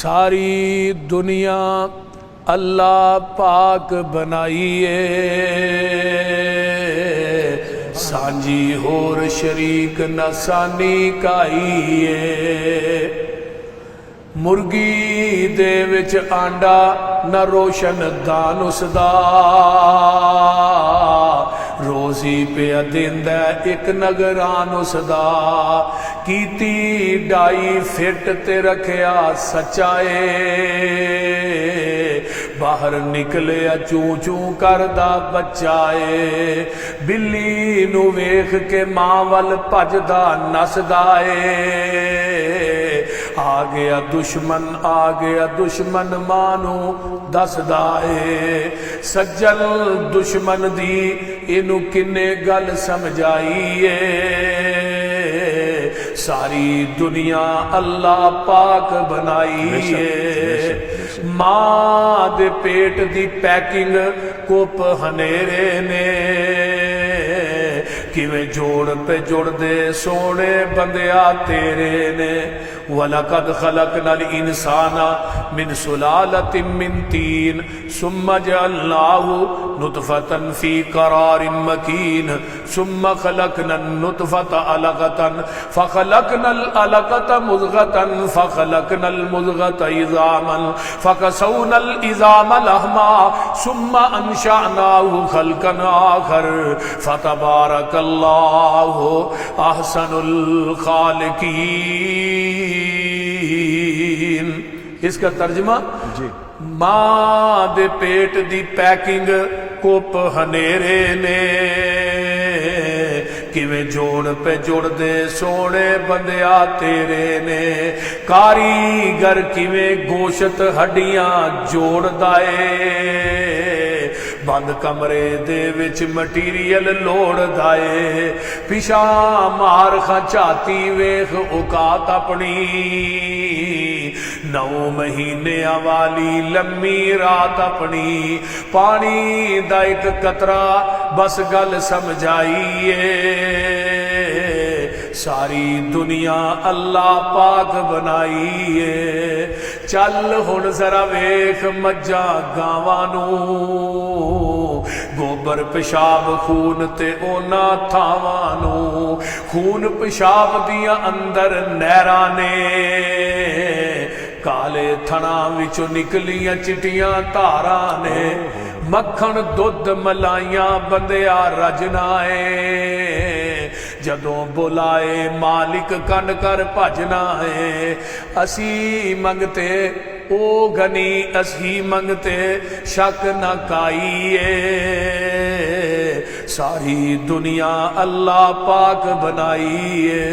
सारी दुनिया अल्लाह पाक बनाइए, सांझी होर शरीक न सानी काईए। मुर्गी दे विच आंडा न रोशन दान उसदा, रोजी पे देंदा एक नगरान उसदा। कीती डाई फिट ते रखिया सच्चाए, बाहर निकलिया चू चू करदा बच्चाए। बिल्ली नू वेख के मां वल भजदा नसदा ए, आ गया दुश्मन मां नू दसदा ए। सज्जन दुश्मन दी इनू किन्ने गल समझाईए, सारी दुनिया अल्लाह पाक बनाईए। मां दे पेट दी पैकिंग कुप हनेरे ने, किवें जोड़ पे जुड़ दे सोने बंदिया तेरे ने। वलकद खलकनल इंसाना मिन सुलालतिन मिन तीन सुम्मा जअलनाहु नुतफतन फी करारिन मकीन सुम्मा खलकनन नुतफत अलकतन फखलकनल अलकत मुज़गतन फखलकनल मुज़गत इज़ामन फकसौनल इज़ाम लहमा सुम्मा अंशअनाहु खल्कन आखर फतबारकल्लाहु अहसनुल खालिकीन। इसका तर्जमा जी, मां दे पेट दी पैकिंग कुप हनेरे ने, किवें जोड़ पे जुड़ दे सोने बंदिया तेरे ने। कारीगर किवें गोशत हड्डियां जोड़दा ए, बंद कमरे दे विच मटीरियल लोड़दा ए। पिछा मार खचाती वेख औकात अपनी, 9 महीने वाली लम्मी रात अपनी। पानी दा एक कतरा बस गल समझाईए, सारी दुनिया अल्लाह पाक बनाईए। चल हुण जरा वेख मज्जा गावां नूं, गोबर पेशाब खून ते ओना थावां नूं। खून पेशाब दियां अंदर नहरां ने, काले थणा विचों निकलियां चिट्टियां धारां ने। मक्खण दुध मलाइयां बंदिया रजना है, जदों बुलाए मालिक कन कर भजना है। असी मंगते ओ गनी असी मंगते शक न काईए, सारी दुनिया अल्लाह पाक बनाईए।